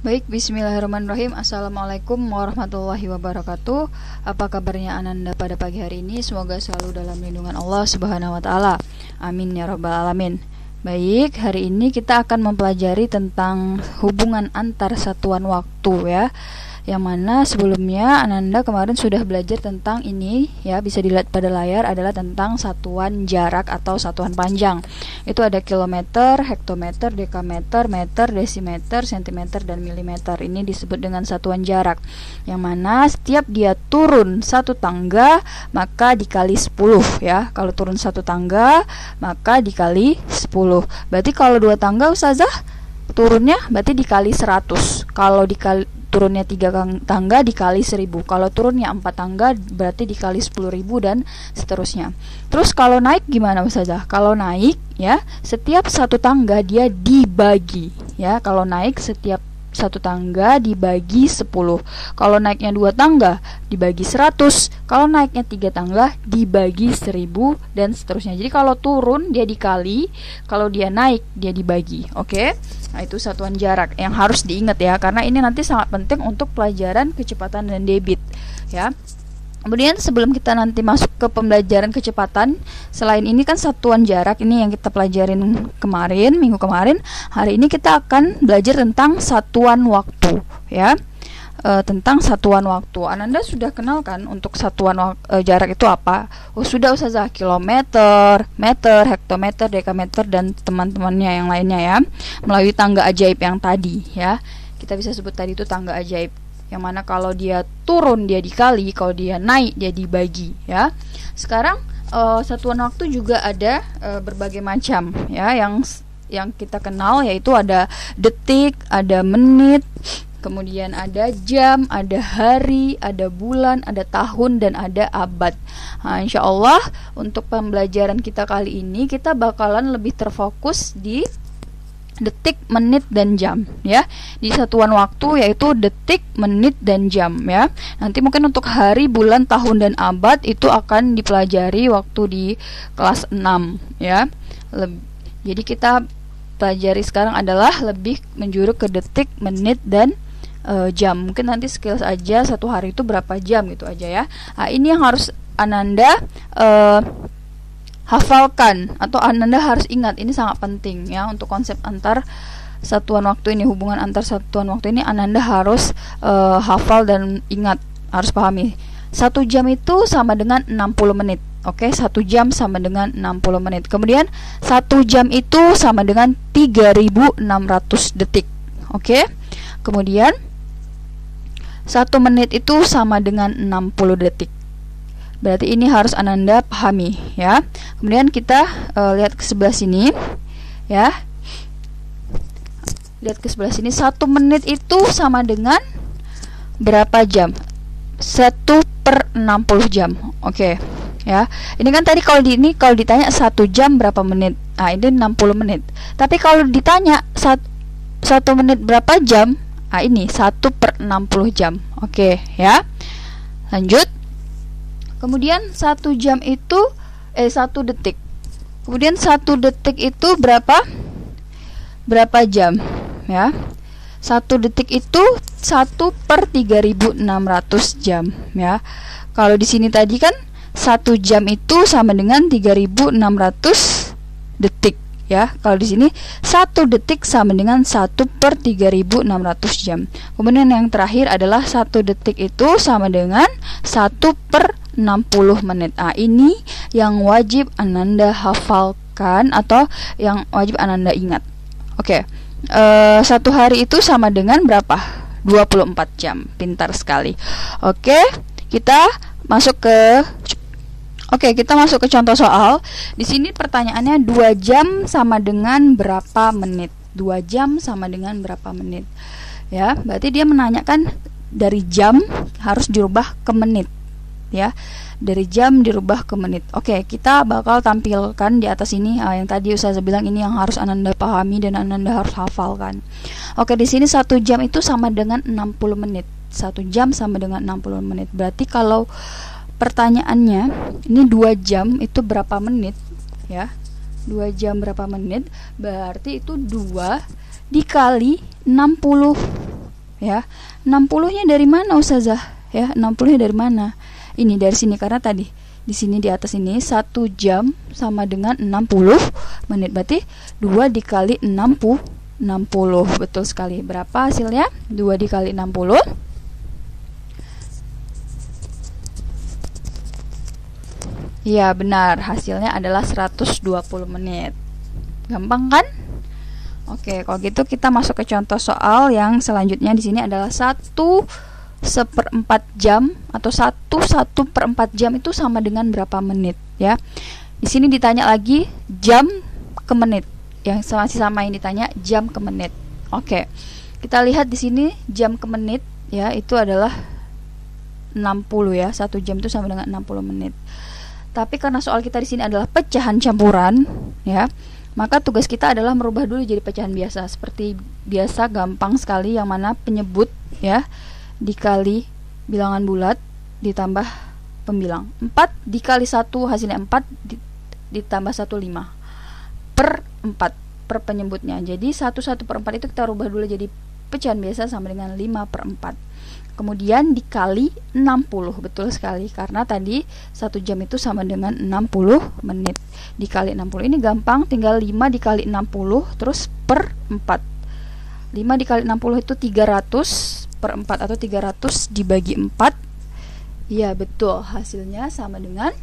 Baik, bismillahirrahmanirrahim. Assalamualaikum warahmatullahi wabarakatuh. Apa kabarnya Ananda pada pagi hari ini? Semoga selalu dalam lindungan Allah Subhanahu wa taala. Amin ya rabbal alamin. Baik, hari ini kita akan mempelajari tentang hubungan antar satuan waktu ya. Yang mana sebelumnya Ananda kemarin sudah belajar tentang ini ya, bisa dilihat pada layar, adalah tentang satuan jarak atau satuan panjang. Itu ada kilometer, hektometer, dekameter, meter, desimeter, sentimeter, dan milimeter. Ini disebut dengan satuan jarak, yang mana setiap dia turun satu tangga maka dikali 10 ya. Kalau turun satu tangga maka dikali 10. Berarti kalau dua tangga Ustazah turunnya berarti dikali 100. Kalau turunnya 3 tangga dikali 1000. Kalau turunnya 4 tangga berarti dikali 10.000 dan seterusnya. Terus kalau naik gimana Ustazah? Kalau naik ya, setiap satu tangga dia dibagi ya. Kalau naik setiap satu tangga dibagi 10. Kalau naiknya 2 tangga dibagi 100. Kalau naiknya 3 tangga dibagi 1000 dan seterusnya. Jadi kalau turun dia dikali, kalau dia naik dia dibagi. Oke? Nah, itu satuan jarak yang harus diingat ya, karena ini nanti sangat penting untuk pelajaran kecepatan dan debit ya. Kemudian sebelum kita nanti masuk ke pembelajaran kecepatan, selain ini kan satuan jarak ini yang kita pelajarin kemarin, minggu kemarin, hari ini kita akan belajar tentang satuan waktu ya. Tentang satuan waktu. Ananda sudah kenal kan untuk satuan jarak itu apa? Oh sudah Ustazah, kilometer, meter, hektometer, dekameter, dan teman-temannya yang lainnya ya, melalui tangga ajaib yang tadi ya. Kita bisa sebut tadi itu tangga ajaib, yang mana kalau dia turun dia dikali, kalau dia naik dia dibagi ya. Sekarang satuan waktu juga ada berbagai macam ya, yang kita kenal yaitu ada detik, ada menit, kemudian ada jam, ada hari, ada bulan, ada tahun, dan ada abad. Nah, insya Allah untuk pembelajaran kita kali ini kita bakalan lebih terfokus di detik, menit, dan jam ya. Di satuan waktu yaitu detik, menit, dan jam ya. Nanti mungkin untuk hari, bulan, tahun, dan abad itu akan dipelajari waktu di kelas 6 ya. Jadi kita pelajari sekarang adalah lebih menjuru ke detik, menit, dan jam. Mungkin nanti sekilas aja satu hari itu berapa jam gitu aja ya. Nah, ini yang harus Ananda hafalkan atau Ananda harus ingat. Ini sangat penting ya untuk konsep antar satuan waktu ini, hubungan antar satuan waktu ini Ananda harus hafal dan ingat, harus pahami. 1 jam itu sama dengan 60 menit. Oke, 1 jam sama dengan 60 menit. Kemudian 1 jam itu sama dengan 3600 detik. Oke. Kemudian 1 menit itu sama dengan 60 detik. Berarti ini harus Ananda pahami ya. Kemudian kita lihat ke sebelah sini ya. Lihat ke sebelah sini, 1 menit itu sama dengan berapa jam? 1/60 jam. Oke ya. Ini kan tadi kalau ditanya 1 jam berapa menit? Nah, ini 60 menit. Tapi kalau ditanya 1 menit berapa jam? Nah, ini 1/60 jam. Oke ya. Lanjut. Kemudian 1 jam itu 1 detik. Kemudian 1 detik itu berapa jam ya? 1 detik itu 1/3600 jam ya. Kalau di sini tadi kan 1 jam itu sama dengan 3600 detik ya. Kalau di sini 1 detik sama dengan 1/3600 jam. Kemudian yang terakhir adalah 1 detik itu sama dengan 1/60 menit. Nah, ini yang wajib Ananda hafalkan atau yang wajib Ananda ingat. Oke. 1 hari itu sama dengan berapa? 24 jam. Pintar sekali. Oke, kita masuk ke contoh soal. Di sini pertanyaannya 2 jam sama dengan berapa menit? 2 jam sama dengan berapa menit? Ya, berarti dia menanyakan dari jam harus dirubah ke menit. Ya, dari jam dirubah ke menit. Oke, kita bakal tampilkan di atas ini yang tadi Ustazah bilang, ini yang harus Ananda pahami dan Ananda harus hafalkan. Oke, di sini 1 jam itu sama dengan 60 menit. 1 jam sama dengan 60 menit. Berarti kalau pertanyaannya ini 2 jam itu berapa menit ya? 2 jam berapa menit? Berarti itu 2 dikali 60 ya. 60-nya dari mana Ustazah? Ya, 60-nya dari mana? Ini dari sini, karena tadi di sini di atas ini 1 jam sama dengan 60 menit. Berarti 2 dikali 60. Betul sekali. Berapa hasilnya? 2 dikali 60. Ya, benar. Hasilnya adalah 120 menit. Gampang kan? Oke, kalau gitu kita masuk ke contoh soal yang selanjutnya. Di sini adalah 1/4 jam atau 1/4 jam itu sama dengan berapa menit ya. Di sini ditanya lagi jam ke menit. Yang masih sama yang ditanya jam ke menit. Oke. Kita lihat di sini jam ke menit ya, itu adalah 60 ya. 1 jam itu sama dengan 60 menit. Tapi karena soal kita di sini adalah pecahan campuran ya, maka tugas kita adalah merubah dulu jadi pecahan biasa. Seperti biasa, gampang sekali, yang mana penyebut ya dikali bilangan bulat ditambah pembilang. 4 dikali 1 hasilnya 4 ditambah 1 5 per 4 per penyebutnya. Jadi 1/4 itu kita rubah dulu jadi pecahan biasa sama dengan 5/4. Kemudian dikali 60. Betul sekali, karena tadi 1 jam itu sama dengan 60 menit. Dikali 60 ini gampang, tinggal 5 dikali 60 terus per 4. 5 dikali 60 itu 300 per 4 atau 300 dibagi 4. Ya, betul. Hasilnya sama dengan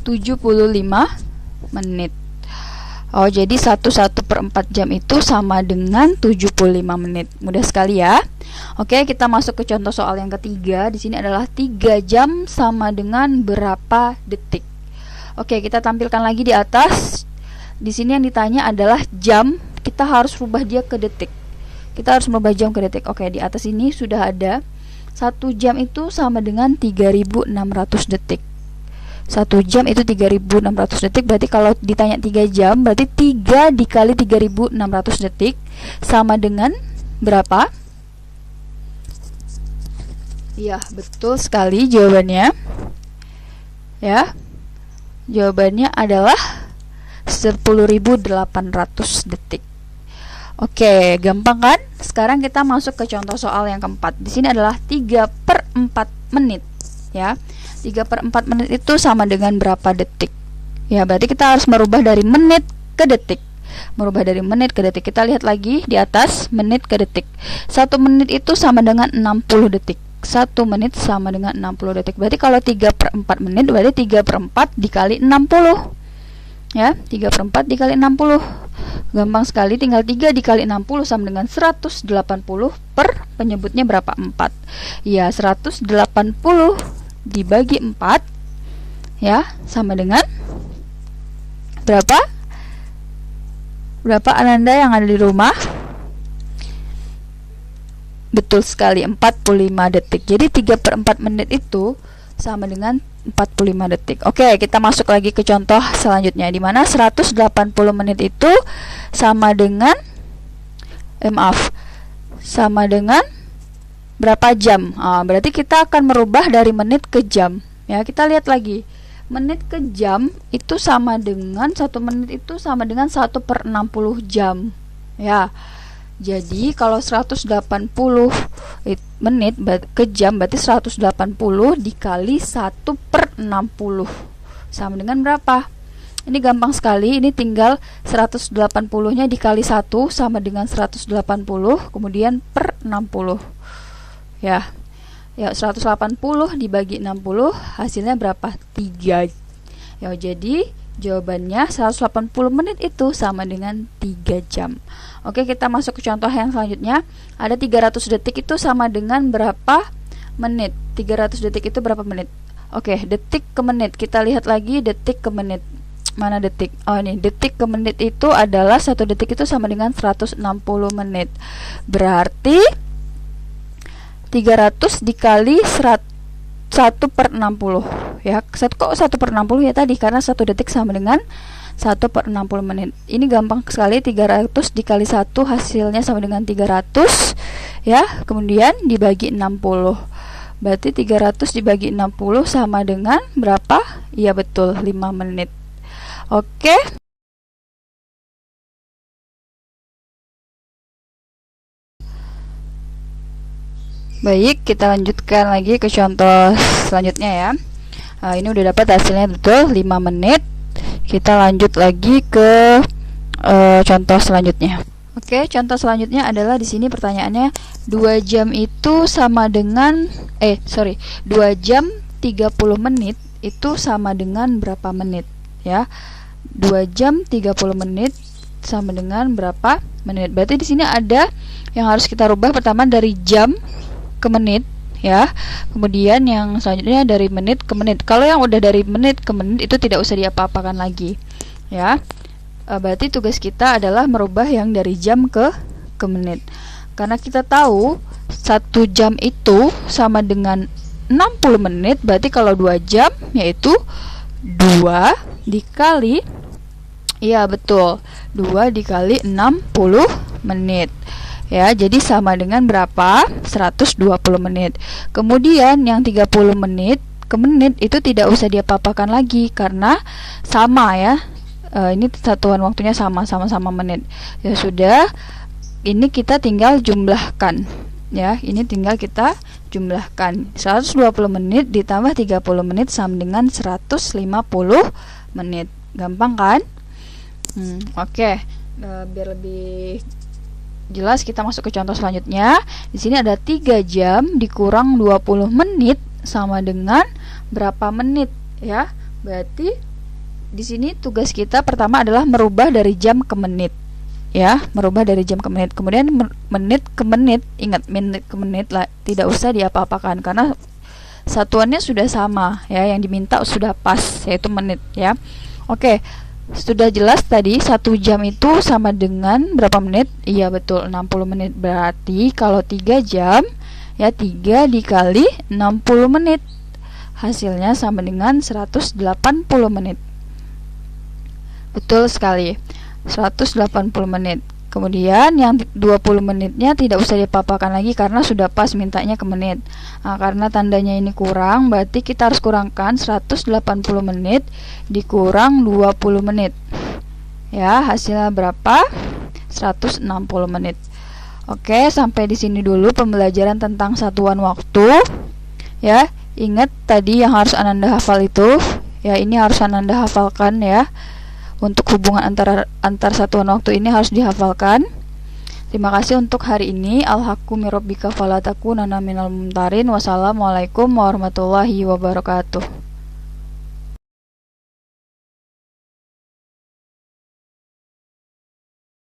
75 menit. Oh, jadi 1/4 jam itu sama dengan 75 menit. Mudah sekali ya. Oke, kita masuk ke contoh soal yang ketiga. Di sini adalah 3 jam sama dengan berapa detik. Oke, kita tampilkan lagi di atas. Di sini yang ditanya adalah jam. Kita harus rubah dia ke detik. Kita harus merubah jam ke detik. Oke, di atas ini sudah ada 1 jam itu sama dengan 3.600 detik. 1 jam itu 3.600 detik. Berarti kalau ditanya 3 jam, berarti 3 dikali 3.600 detik sama dengan berapa? Ya, betul sekali jawabannya. Ya, jawabannya adalah 10.800 detik. Oke, gampang kan? Sekarang kita masuk ke contoh soal yang keempat. Di sini adalah 3/4 menit ya. 3/4 menit itu sama dengan berapa detik? Ya, berarti kita harus merubah dari menit ke detik. Merubah dari menit ke detik. Kita lihat lagi di atas, menit ke detik. 1 menit itu sama dengan 60 detik. 1 menit sama dengan 60 detik. Berarti kalau 3/4 menit, berarti 3/4 dikali 60. Ya, 3/4 dikali 60. Gampang sekali, tinggal 3 dikali 60 sama dengan 180 per penyebutnya berapa? 4. Ya, 180 dibagi 4 ya sama dengan berapa? Berapa Ananda yang ada di rumah? Betul sekali, 45 detik. Jadi 3/4 menit itu sama dengan 45 detik. Oke, kita masuk lagi ke contoh selanjutnya, di mana 180 menit itu sama dengan sama dengan berapa jam? Berarti kita akan merubah dari menit ke jam. Ya, kita lihat lagi. Menit ke jam itu sama dengan 1 menit itu sama dengan 1/60 jam. Ya. Jadi kalau 180 menit ke jam berarti 180 dikali 1/60 sama dengan berapa? Ini gampang sekali. Ini tinggal 180-nya dikali 1 sama dengan 180 kemudian per 60. Ya, 180 dibagi 60 hasilnya berapa? 3. Ya, jadi jawabannya 180 menit itu sama dengan 3 jam. Oke, kita masuk ke contoh yang selanjutnya. Ada 300 detik itu sama dengan berapa menit? 300 detik itu berapa menit? Oke, detik ke menit. Kita lihat lagi detik ke menit. Mana detik? Oh, ini detik ke menit itu adalah 1 detik itu sama dengan 160 menit. Berarti 300 dikali 1/60 ya. Kok 1/60 ya tadi? Karena 1 detik sama dengan 1/60 menit. Ini gampang sekali, 300 dikali 1 hasilnya sama dengan 300 ya. Kemudian dibagi 60. Berarti 300 dibagi 60 sama dengan berapa? Iya betul, 5 menit. Oke. Baik, kita lanjutkan lagi ke contoh selanjutnya ya. Ini udah dapat hasilnya betul 5 menit. Kita lanjut lagi ke contoh selanjutnya. Oke, contoh selanjutnya adalah di sini pertanyaannya 2 jam itu sama dengan 2 jam 30 menit itu sama dengan berapa menit ya? 2 jam 30 menit sama dengan berapa menit? Berarti di sini ada yang harus kita rubah, pertama dari jam ke menit ya. Kemudian yang selanjutnya dari menit ke menit. Kalau yang udah dari menit ke menit itu tidak usah diapa-apakan lagi ya. Berarti tugas kita adalah merubah yang dari jam ke menit. Karena kita tahu 1 jam itu sama dengan 60 menit, berarti kalau 2 jam yaitu 2 dikali, iya betul, 2 dikali 60 menit ya, jadi sama dengan berapa? 120 menit. Kemudian yang 30 menit ke menit itu tidak usah diapa-apakan lagi karena sama ya. Ini satuan waktunya sama-sama menit. Ya sudah, ini kita tinggal jumlahkan ya. Ini tinggal kita jumlahkan. 120 menit ditambah 30 menit sama dengan 150 menit. Gampang kan? Oke. Biar lebih jelas kita masuk ke contoh selanjutnya. Di sini ada 3 jam dikurang 20 menit sama dengan berapa menit ya? Berarti di sini tugas kita pertama adalah merubah dari jam ke menit ya, merubah dari jam ke menit. Kemudian menit ke menit, ingat menit ke menit lah, tidak usah diapa-apakan karena satuannya sudah sama ya, yang diminta sudah pas yaitu menit ya. Oke. Sudah jelas tadi 1 jam itu sama dengan berapa menit? Iya betul, 60 menit. Berarti kalau 3 jam ya 3 dikali 60 menit. Hasilnya sama dengan 180 menit. Betul sekali, 180 menit. Kemudian yang 20 menitnya tidak usah diapa-apakan lagi karena sudah pas mintanya ke menit. Karena tandanya ini kurang, berarti kita harus kurangkan 180 menit dikurang 20 menit. Ya, hasilnya berapa? 160 menit. Oke, sampai di sini dulu pembelajaran tentang satuan waktu. Ya, ingat tadi yang harus Ananda hafal itu. Ya, ini harus Ananda hafalkan ya. Untuk hubungan antar satuan waktu ini harus dihafalkan. Terima kasih untuk hari ini. Al-haqqu min rabbika fala takunanna minal mumtarin. Wassalamualaikum warahmatullahi wabarakatuh.